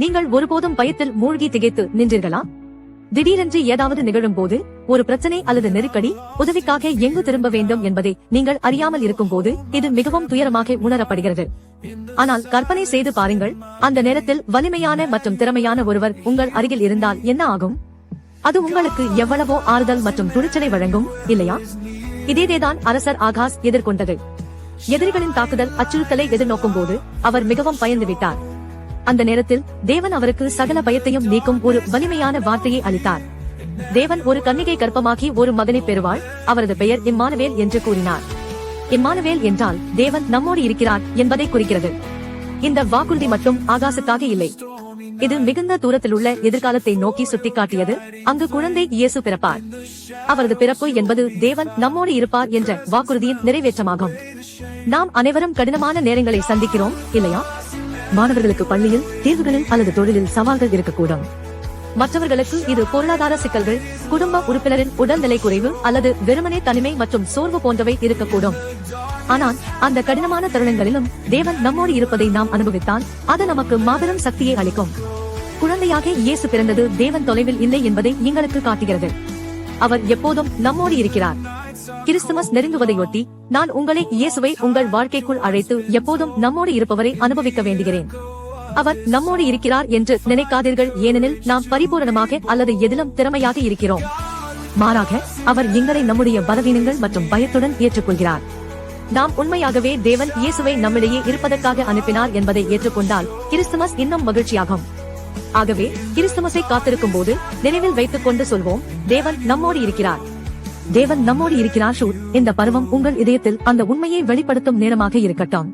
நீங்கள் ஒருபோதும் பயத்தில் மூழ்கி திகைத்து நின்றீர்களா? திடீரென்று ஏதாவது நிகழும் போது, ஒரு பிரச்சனை அல்லது நெருக்கடி, உதவிக்காக எங்கு திரும்ப வேண்டும் என்பதை நீங்கள் அறியாமல் இருக்கும் போது இது மிகவும் துயரமாக உணரப்படுகிறது. ஆனால் கற்பனை செய்து பாருங்கள், அந்த நேரத்தில் வலிமையான மற்றும் திறமையான ஒருவர் உங்கள் அருகில் இருந்தால் என்ன ஆகும்? அது உங்களுக்கு எவ்வளவோ ஆறுதல் மற்றும் துணிச்சலை வழங்கும், இல்லையா? இதேதான் அரசர் ஆகாஸ் எதிர்கொண்டது. எதிரிகளின் தாக்குதல் அச்சுறுத்தலை எதிர்நோக்கும் போது அவர் மிகவும் பயந்து விட்டார். அந்த நேரத்தில் தேவன் அவருக்கு சகல பயத்தையும் நீக்கும் ஒரு வலிமையான வார்த்தையை அளித்தார். தேவன் ஒரு கன்னிகை கர்ப்பமாகி ஒரு மகனை பெறுவாள், அவரது பெயர் இம்மானுவேல் என்று கூறினார். இம்மானுவேல் என்றால் தேவன் நம்மோடு இருக்கிறார் என்பதை குறிக்கிறது. இந்த வாக்குறுதி மட்டும் ஆகாசுக்காக இல்லை, இது மிகுந்த தூரத்தில் உள்ள எதிர்காலத்தை நோக்கி சுட்டிக்காட்டியது. அங்கு குழந்தை இயேசு பிறப்பார். அவரது பிறப்பு என்பது தேவன் நம்மோடு இருப்பார் என்ற வாக்குறுதியின் நிறைவேற்றமாகும். நாம் அனைவரும் கடினமான நேரங்களை சந்திக்கிறோம், இல்லையா? மாணவர்களுக்கு பள்ளியில், தேர்வுகளில் அல்லது தொழிலில் சவால்கள் இருக்கக்கூடும். மற்றவர்களுக்கு இது பொருளாதார சிக்கல்கள், குடும்ப உறுப்பினரின் உடல்நிலை குறைவு அல்லது வெறுமனே தனிமை மற்றும் சோர்வு போன்றவை இருக்கக்கூடும். ஆனால் அந்த கடினமான தருணங்களிலும் தேவன் நம்மோடு இருப்பதை நாம் அனுபவித்தால் அது நமக்கு மாபெரும் சக்தியை அளிக்கும். குழந்தையாக இயேசு பிறந்தது தேவன் தொலைவில் இல்லை என்பதை எங்களுக்கு காட்டுகிறது. அவர் எப்போதும் நம்மோடு இருக்கிறார். கிறிஸ்துமஸ் நெருங்குவதையொட்டி நான் உங்களை இயேசுவை உங்கள் வாழ்க்கைக்குள் அழைத்து எப்போதும் நம்மோடு இருப்பவரை அனுபவிக்க வேண்டுகிறேன். அவர் நம்மோடு இருக்கிறார் என்று நினைக்காதீர்கள், ஏனெனில் நாம் பரிபூரணமாக அல்லது எதிலும் திறமையாக இருக்கிறோம். மாறாக அவர் எங்களை நம்முடைய பலவீனங்கள் மற்றும் பயத்துடன் ஏற்றுக்கொள்கிறார். நாம் உண்மையாகவே தேவன் இயேசுவை நம்மிடையே இருப்பதற்காக அனுப்பினார் என்பதை ஏற்றுக்கொண்டால் கிறிஸ்துமஸ் இன்னும் மகிழ்ச்சியாகும். ஆகவே கிறிஸ்துமஸை காத்திருக்கும் போது நினைவில் வைத்துக் கொண்டு சொல்வோம், தேவன் நம்மோடு இருக்கிறார். தேவன் நம்மோடு இருக்கிறார். இந்த பருவம் உங்கள் இதயத்தில் அந்த உண்மையை வெளிப்படுத்தும் நேரமாக இருக்கட்டும்.